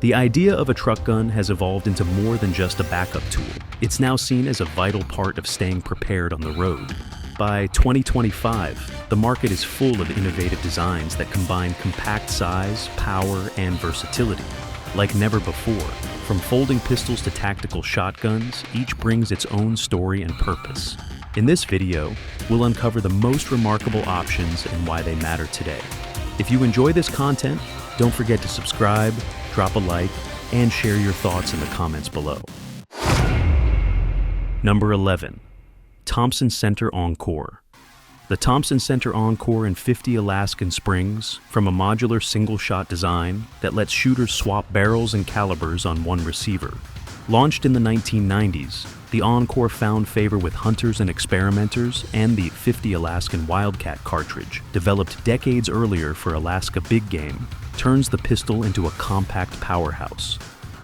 The idea of a truck gun has evolved into more than just a backup tool. It's now seen as a vital part of staying prepared on the road. By 2025, the market is full of innovative designs that combine compact size, power, and versatility. Like never before, from folding pistols to tactical shotguns, each brings its own story and purpose. In this video, we'll uncover the most remarkable options and why they matter today. If you enjoy this content, don't forget to subscribe, drop a like, and share your thoughts in the comments below. Number 11. Thompson Center Encore. The Thompson Center Encore in 50 Alaskan springs from a modular single-shot design that lets shooters swap barrels and calibers on one receiver. Launched in the 1990s, the Encore found favor with hunters and experimenters, and the 50 Alaskan Wildcat cartridge, developed decades earlier for Alaska big game, turns the pistol into a compact powerhouse.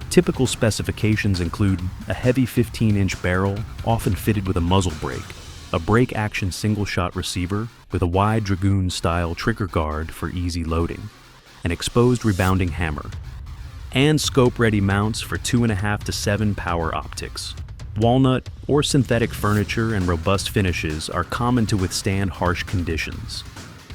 Typical specifications include a heavy 15-inch barrel, often fitted with a muzzle brake, a break-action single-shot receiver with a wide Dragoon-style trigger guard for easy loading, an exposed rebounding hammer, and scope-ready mounts for 2.5 to 7 power optics. Walnut or synthetic furniture and robust finishes are common to withstand harsh conditions.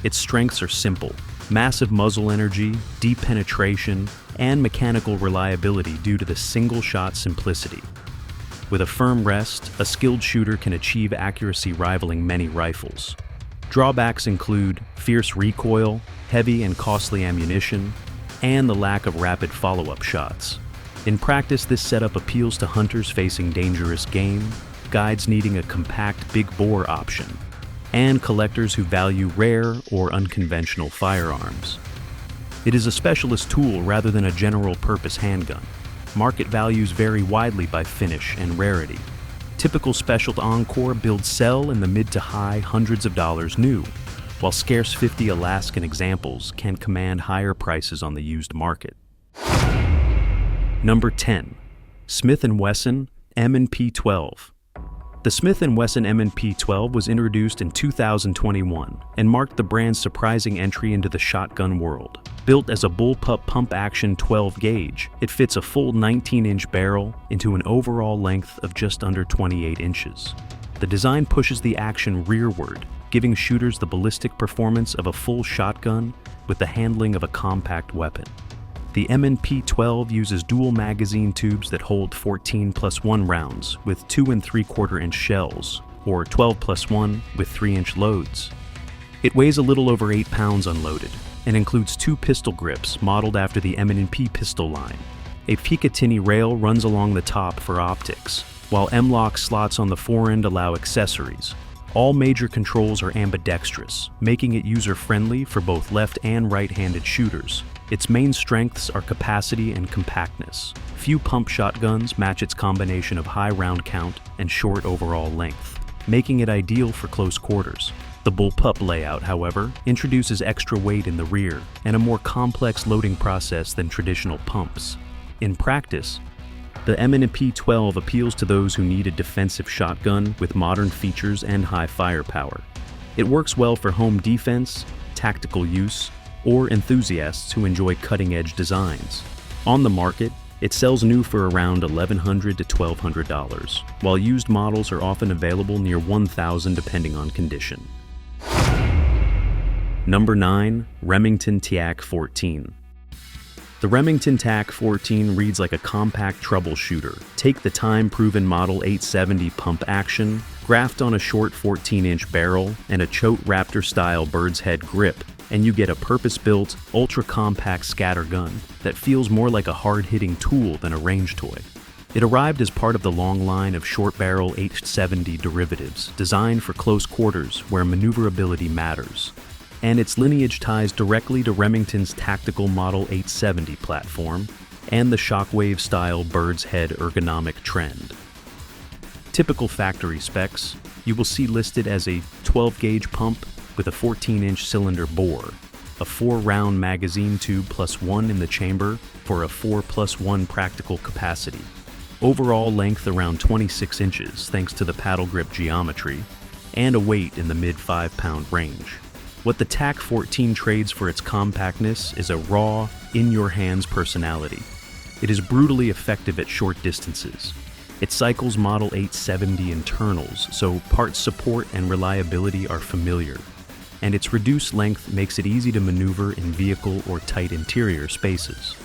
Its strengths are simple: massive muzzle energy, deep penetration, and mechanical reliability due to the single-shot simplicity. With a firm rest, a skilled shooter can achieve accuracy rivaling many rifles. Drawbacks include fierce recoil, heavy and costly ammunition, and the lack of rapid follow-up shots. In practice, this setup appeals to hunters facing dangerous game, guides needing a compact big-bore option, and collectors who value rare or unconventional firearms. It is a specialist tool rather than a general-purpose handgun. Market values vary widely by finish and rarity. Typical special Encore builds sell in the mid to high hundreds of dollars new, while scarce 50 Alaskan examples can command higher prices on the used market. Number 10. Smith & Wesson M&P 12. The Smith & Wesson M&P 12 was introduced in 2021 and marked the brand's surprising entry into the shotgun world. Built as a bullpup pump-action 12-gauge, it fits a full 19-inch barrel into an overall length of just under 28 inches. The design pushes the action rearward, giving shooters the ballistic performance of a full shotgun with the handling of a compact weapon. The M&P 12 uses dual magazine tubes that hold 14+1 rounds with 2 3/4-inch shells, or 12+1 with 3-inch loads. It weighs a little over 8 pounds unloaded and includes 2 pistol grips modeled after the M&P pistol line. A Picatinny rail runs along the top for optics, while M-LOK slots on the forend allow accessories. All major controls are ambidextrous, making it user-friendly for both left and right-handed shooters. Its main strengths are capacity and compactness. Few pump shotguns match its combination of high round count and short overall length, making it ideal for close quarters. The bullpup layout, however, introduces extra weight in the rear and a more complex loading process than traditional pumps. In practice, the M&P 12 appeals to those who need a defensive shotgun with modern features and high firepower. It works well for home defense, tactical use, or enthusiasts who enjoy cutting-edge designs. On the market, it sells new for around $1,100 to $1,200, while used models are often available near $1,000 depending on condition. Number 9. Remington TAC-14. The Remington TAC-14 reads like a compact troubleshooter. Take the time-proven Model 870 pump action, graft on a short 14-inch barrel, and a Choate Raptor-style bird's head grip, and you get a purpose-built, ultra-compact scatter gun that feels more like a hard-hitting tool than a range toy. It arrived as part of the long line of short-barrel 870 derivatives designed for close quarters where maneuverability matters, and its lineage ties directly to Remington's tactical Model 870 platform and the Shockwave-style bird's head ergonomic trend. Typical factory specs, you will see listed as a 12-gauge pump with a 14-inch cylinder bore, a 4-round magazine tube plus 1 in the chamber for a 4+1 practical capacity. Overall length around 26 inches thanks to the paddle grip geometry, and a weight in the mid 5-pound range. What the TAC-14 trades for its compactness is a raw, in-your-hands personality. It is brutally effective at short distances. It cycles Model 870 internals, so parts support and reliability are familiar. And its reduced length makes it easy to maneuver in vehicle or tight interior spaces.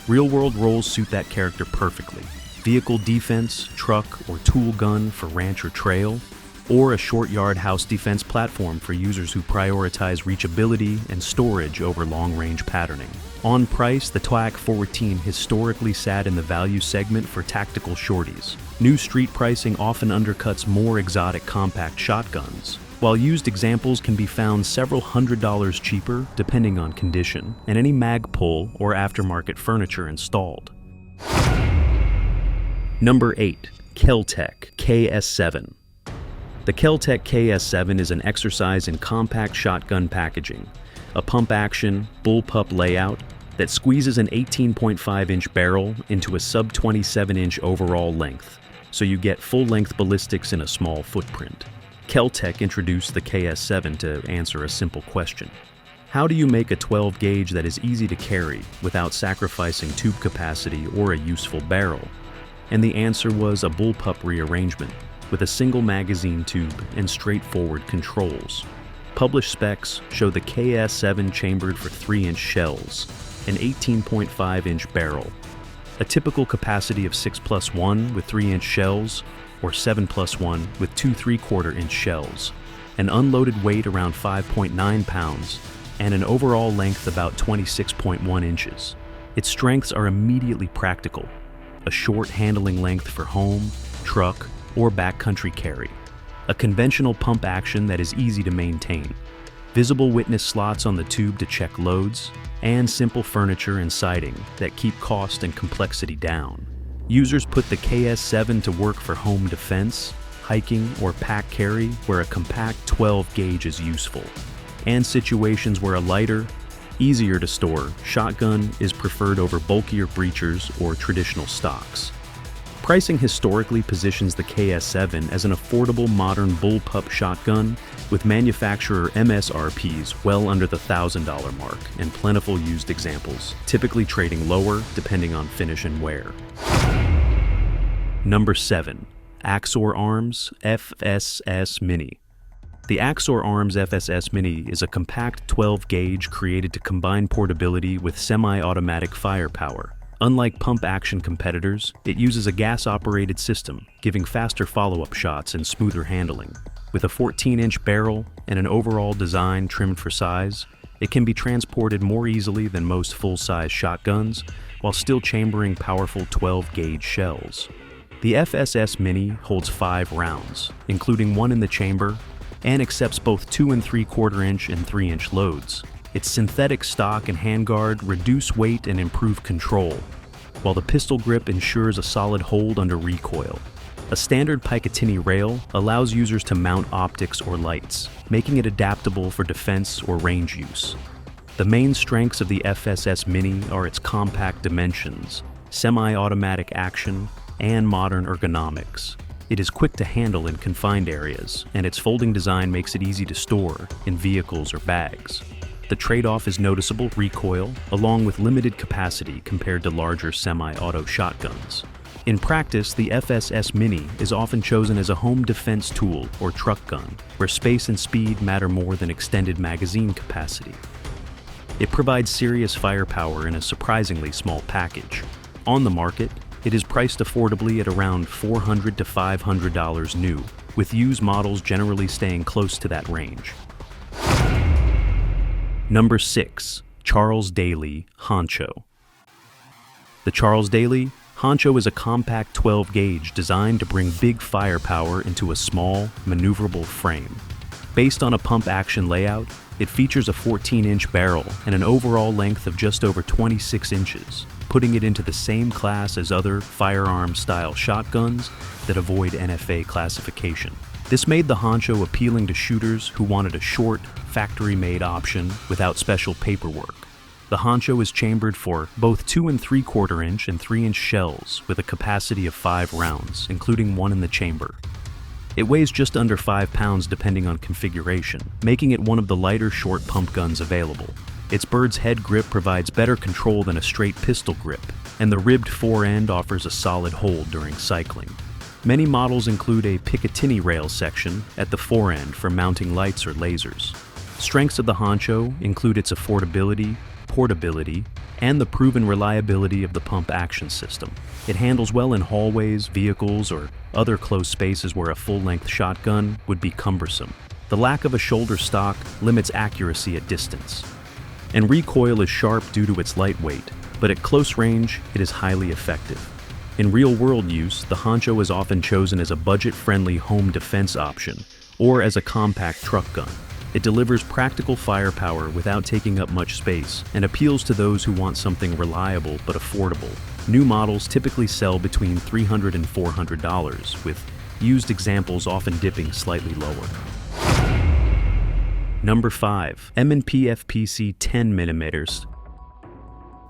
Real-world roles suit that character perfectly. Vehicle defense, truck or tool gun for ranch or trail, or a short yard house defense platform for users who prioritize reachability and storage over long-range patterning. On price, the TAC-14 historically sat in the value segment for tactical shorties. New street pricing often undercuts more exotic compact shotguns, while used examples can be found several $100s cheaper depending on condition and any Magpul or aftermarket furniture installed. Number 8. Kel-Tec KS7. The Kel-Tec KS7 is an exercise in compact shotgun packaging, a pump-action, bullpup layout that squeezes an 18.5-inch barrel into a sub-27-inch overall length, so you get full-length ballistics in a small footprint. Kel-Tec introduced the KS7 to answer a simple question. How do you make a 12-gauge that is easy to carry without sacrificing tube capacity or a useful barrel? And the answer was a bullpup rearrangement, with a single magazine tube and straightforward controls. Published specs show the KS7 chambered for 3-inch shells, an 18.5-inch barrel, a typical capacity of 6+1 with 3-inch shells, or 7+1 with 2 3/4-inch shells, an unloaded weight around 5.9 pounds, and an overall length about 26.1 inches. Its strengths are immediately practical, a short handling length for home, truck, or backcountry carry, a conventional pump action that is easy to maintain, visible witness slots on the tube to check loads, and simple furniture and siding that keep cost and complexity down. Users put the KS7 to work for home defense, hiking, or pack carry where a compact 12-gauge is useful, and situations where a lighter, easier to store shotgun is preferred over bulkier breachers or traditional stocks. Pricing historically positions the KS7 as an affordable modern bullpup shotgun with manufacturer MSRPs well under the $1,000 mark and plentiful used examples, typically trading lower depending on finish and wear. Number 7. Axor Arms FSS Mini. The Axor Arms FSS Mini is a compact 12-gauge created to combine portability with semi-automatic firepower. Unlike pump-action competitors, it uses a gas-operated system, giving faster follow-up shots and smoother handling. With a 14-inch barrel and an overall design trimmed for size, it can be transported more easily than most full-size shotguns, while still chambering powerful 12-gauge shells. The FSS Mini holds 5 rounds, including 1 in the chamber, and accepts both 2 3/4-inch and 3-inch loads. Its synthetic stock and handguard reduce weight and improve control, while the pistol grip ensures a solid hold under recoil. A standard Picatinny rail allows users to mount optics or lights, making it adaptable for defense or range use. The main strengths of the FSS Mini are its compact dimensions, semi-automatic action, and modern ergonomics. It is quick to handle in confined areas, and its folding design makes it easy to store in vehicles or bags. The trade-off is noticeable recoil, along with limited capacity compared to larger semi-auto shotguns. In practice, the FSS Mini is often chosen as a home defense tool or truck gun, where space and speed matter more than extended magazine capacity. It provides serious firepower in a surprisingly small package. On the market, it is priced affordably at around $400 to $500 new, with used models generally staying close to that range. Number 6. Charles Daly Honcho. The Charles Daly Honcho is a compact 12-gauge designed to bring big firepower into a small, maneuverable frame. Based on a pump-action layout, it features a 14-inch barrel and an overall length of just over 26 inches, putting it into the same class as other firearm-style shotguns that avoid NFA classification. This made the Honcho appealing to shooters who wanted a short, factory-made option without special paperwork. The Honcho is chambered for both 2 3/4-inch and 3-inch shells with a capacity of 5 rounds, including 1 in the chamber. It weighs just under 5 pounds depending on configuration, making it one of the lighter short pump guns available. Its bird's head grip provides better control than a straight pistol grip, and the ribbed fore-end offers a solid hold during cycling. Many models include a Picatinny rail section at the fore-end for mounting lights or lasers. Strengths of the Honcho include its affordability, portability, and the proven reliability of the pump action system. It handles well in hallways, vehicles, or other closed spaces where a full-length shotgun would be cumbersome. The lack of a shoulder stock limits accuracy at distance. And recoil is sharp due to its lightweight, but at close range, it is highly effective. In real-world use, the Honcho is often chosen as a budget-friendly home defense option, or as a compact truck gun. It delivers practical firepower without taking up much space and appeals to those who want something reliable but affordable. New models typically sell between $300 and $400, with used examples often dipping slightly lower. Number 5. M&P FPC 10mm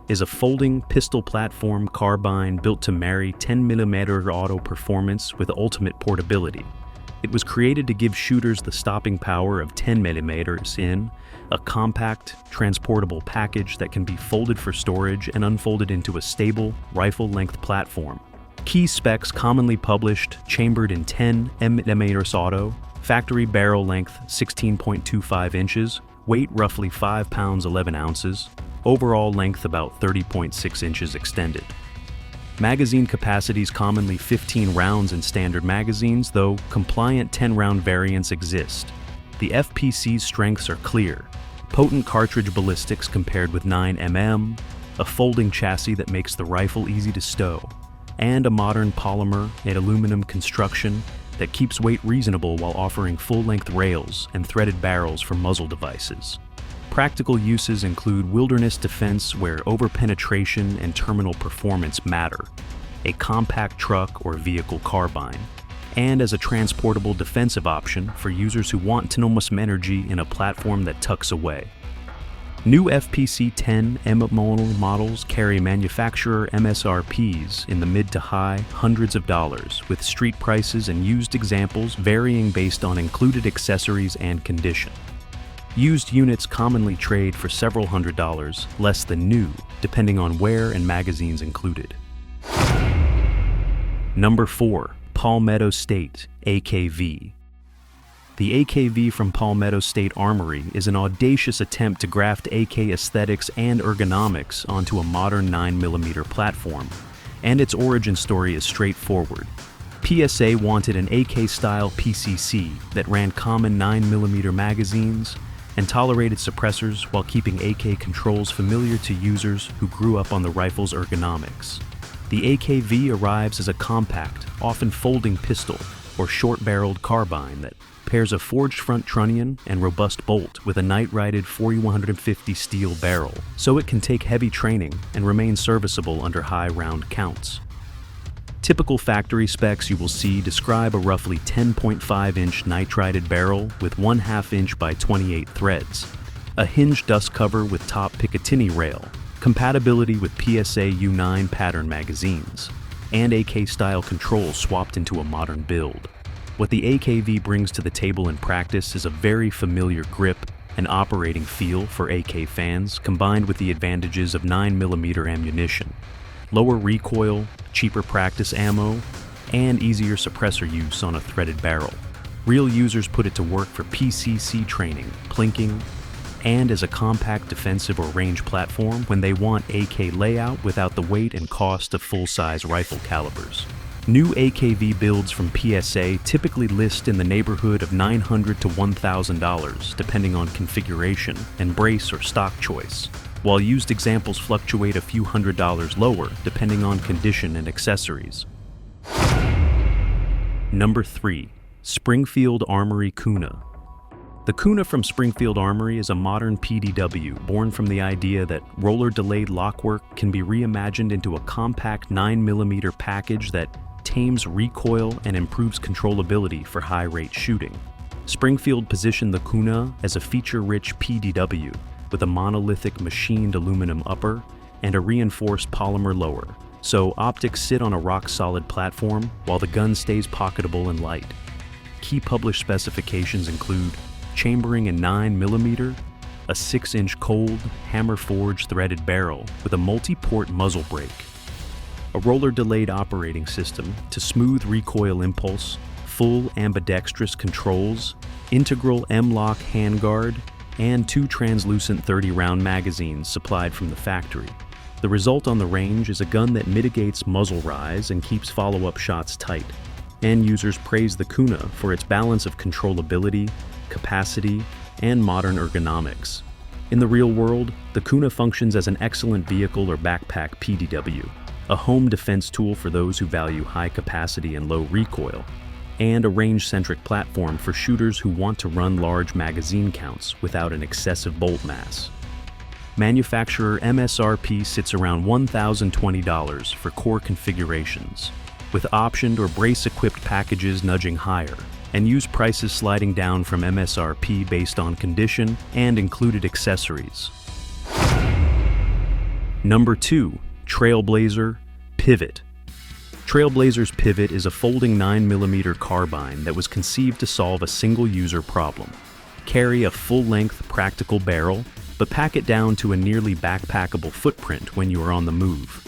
is a folding pistol platform carbine built to marry 10mm auto performance with ultimate portability. It was created to give shooters the stopping power of 10mm in a compact, transportable package that can be folded for storage and unfolded into a stable, rifle-length platform. Key specs commonly published: chambered in 10mm auto, factory barrel length 16.25 inches, weight roughly 5 pounds 11 ounces, overall length about 30.6 inches extended. Magazine capacities commonly 15 rounds in standard magazines, though compliant 10-round variants exist. The FPC's strengths are clear: potent cartridge ballistics compared with 9mm, a folding chassis that makes the rifle easy to stow, and a modern polymer and aluminum construction that keeps weight reasonable while offering full-length rails and threaded barrels for muzzle devices. Practical uses include wilderness defense where overpenetration and terminal performance matter, a compact truck or vehicle carbine, and as a transportable defensive option for users who want autonomous energy in a platform that tucks away. New FPC 10mm models carry manufacturer MSRPs in the mid to high hundreds of dollars, with street prices and used examples varying based on included accessories and condition. Used units commonly trade for several $100s, less than new, depending on wear and magazines included. Number 4. Palmetto State AKV. The AKV from Palmetto State Armory is an audacious attempt to graft AK aesthetics and ergonomics onto a modern 9mm platform, and its origin story is straightforward. PSA wanted an AK-style PCC that ran common 9mm magazines and tolerated suppressors while keeping AK controls familiar to users who grew up on the rifle's ergonomics. The AKV arrives as a compact, often folding pistol or short-barreled carbine that pairs a forged front trunnion and robust bolt with a night-righted 4150 steel barrel, so it can take heavy training and remain serviceable under high round counts. Typical factory specs you will see describe a roughly 10.5-inch nitrided barrel with 1/2 inch by 28 threads, a hinged dust cover with top Picatinny rail, compatibility with PSA U9 pattern magazines, and AK-style controls swapped into a modern build. What the AKV brings to the table in practice is a very familiar grip and operating feel for AK fans, combined with the advantages of 9mm ammunition, lower recoil, cheaper practice ammo, and easier suppressor use on a threaded barrel. Real users put it to work for PCC training, plinking, and as a compact defensive or range platform when they want AK layout without the weight and cost of full-size rifle calibers. New AKV builds from PSA typically list in the neighborhood of $900 to $1,000 depending on configuration and brace or stock choice, while used examples fluctuate a few $100s lower depending on condition and accessories. Number 3. Springfield Armory Kuna. The Kuna from Springfield Armory is a modern PDW born from the idea that roller-delayed lockwork can be reimagined into a compact 9mm package that tames recoil and improves controllability for high-rate shooting. Springfield positioned the Kuna as a feature-rich PDW with a monolithic machined aluminum upper and a reinforced polymer lower, so optics sit on a rock-solid platform while the gun stays pocketable and light. Key published specifications include chambering in 9mm, a 6-inch cold, hammer-forged threaded barrel with a multi-port muzzle brake, a roller-delayed operating system to smooth recoil impulse, full ambidextrous controls, integral M-lock handguard, and 2 translucent 30-round magazines supplied from the factory. The result on the range is a gun that mitigates muzzle rise and keeps follow-up shots tight. And users praise the Kuna for its balance of controllability, capacity, and modern ergonomics. In the real world, the Kuna functions as an excellent vehicle or backpack PDW, a home defense tool for those who value high capacity and low recoil, and a range-centric platform for shooters who want to run large magazine counts without an excessive bolt mass. Manufacturer MSRP sits around $1,020 for core configurations, with optioned or brace-equipped packages nudging higher, and used prices sliding down from MSRP based on condition and included accessories. Number 2. Trailblazer Pivot. Trailblazer's Pivot is a folding 9mm carbine that was conceived to solve a single-user problem. Carry a full-length practical barrel, but pack it down to a nearly backpackable footprint when you are on the move.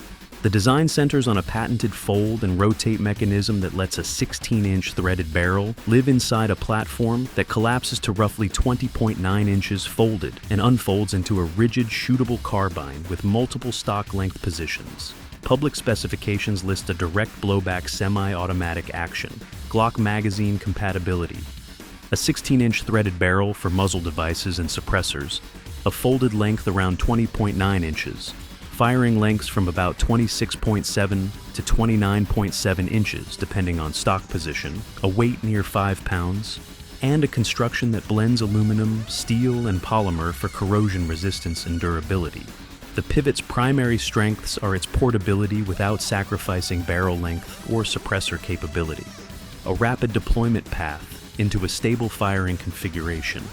The design centers on a patented fold and rotate mechanism that lets a 16-inch threaded barrel live inside a platform that collapses to roughly 20.9 inches folded and unfolds into a rigid, shootable carbine with multiple stock length positions. Public specifications list a direct blowback semi-automatic action, Glock magazine compatibility, a 16-inch threaded barrel for muzzle devices and suppressors, a folded length around 20.9 inches, firing lengths from about 26.7 to 29.7 inches depending on stock position, a weight near 5 pounds, and a construction that blends aluminum, steel, and polymer for corrosion resistance and durability. The Pivot's primary strengths are its portability without sacrificing barrel length or suppressor capability, a rapid deployment path into a stable firing configuration,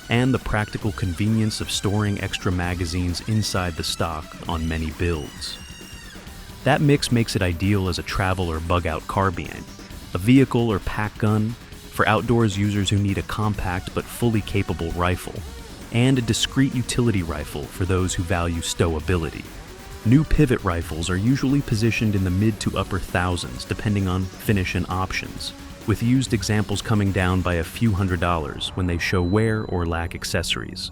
and the practical convenience of storing extra magazines inside the stock on many builds. That mix makes it ideal as a travel or bug-out carbine, a vehicle or pack gun for outdoors users who need a compact but fully capable rifle, and a discreet utility rifle for those who value stowability. New Pivot rifles are usually positioned in the mid to upper thousands depending on finish and options, with used examples coming down by a few $100s when they show wear or lack accessories.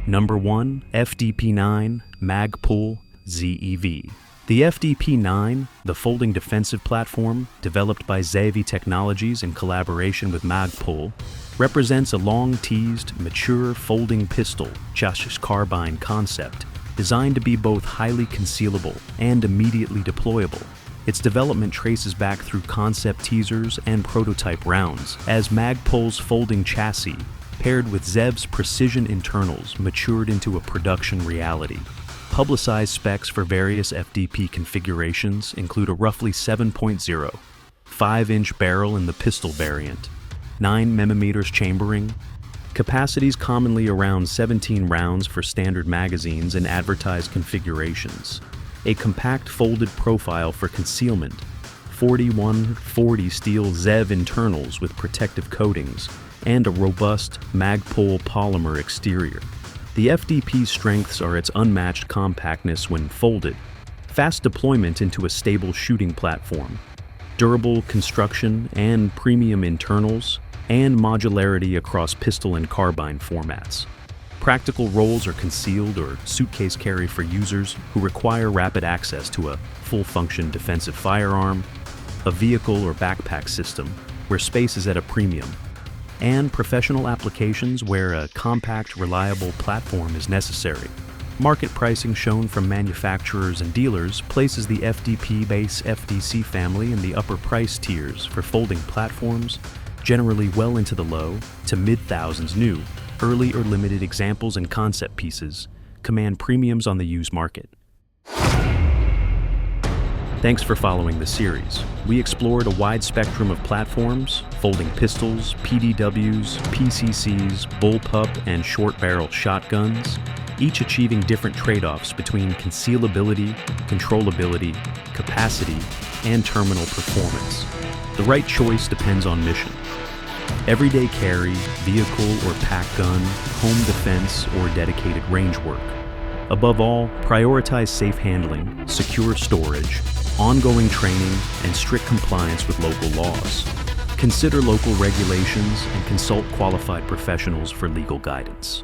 Number 1. FDP-9 Magpul ZEV. The FDP-9, the folding defensive platform developed by ZEV Technologies in collaboration with Magpul, represents a long-teased, mature folding pistol chassis carbine concept designed to be both highly concealable and immediately deployable. Its development traces back through concept teasers and prototype rounds, as Magpul's folding chassis, paired with ZEV's precision internals, matured into a production reality. Publicized specs for various FDP configurations include a roughly 7.0, 5-inch barrel in the pistol variant, 9mm chambering, capacities commonly around 17 rounds for standard magazines in advertised configurations, a compact folded profile for concealment, 4140 steel ZEV internals with protective coatings, and a robust Magpul polymer exterior. The FDP's strengths are its unmatched compactness when folded, fast deployment into a stable shooting platform, durable construction and premium internals, and modularity across pistol and carbine formats. Practical rolls are concealed or suitcase carry for users who require rapid access to a full-function defensive firearm, a vehicle or backpack system where space is at a premium, and professional applications where a compact, reliable platform is necessary. Market pricing shown from manufacturers and dealers places the FDP base FDC family in the upper price tiers for folding platforms, generally well into the low to mid-thousands new. Early or limited examples and concept pieces command premiums on the used market. Thanks for following the series. We explored a wide spectrum of platforms, folding pistols, PDWs, PCCs, bullpup, and short-barreled shotguns, each achieving different trade-offs between concealability, controllability, capacity, and terminal performance. The right choice depends on mission. Everyday carry, vehicle or pack gun, home defense, or dedicated range work. Above all, prioritize safe handling, secure storage, ongoing training, and strict compliance with local laws. Consider local regulations and consult qualified professionals for legal guidance.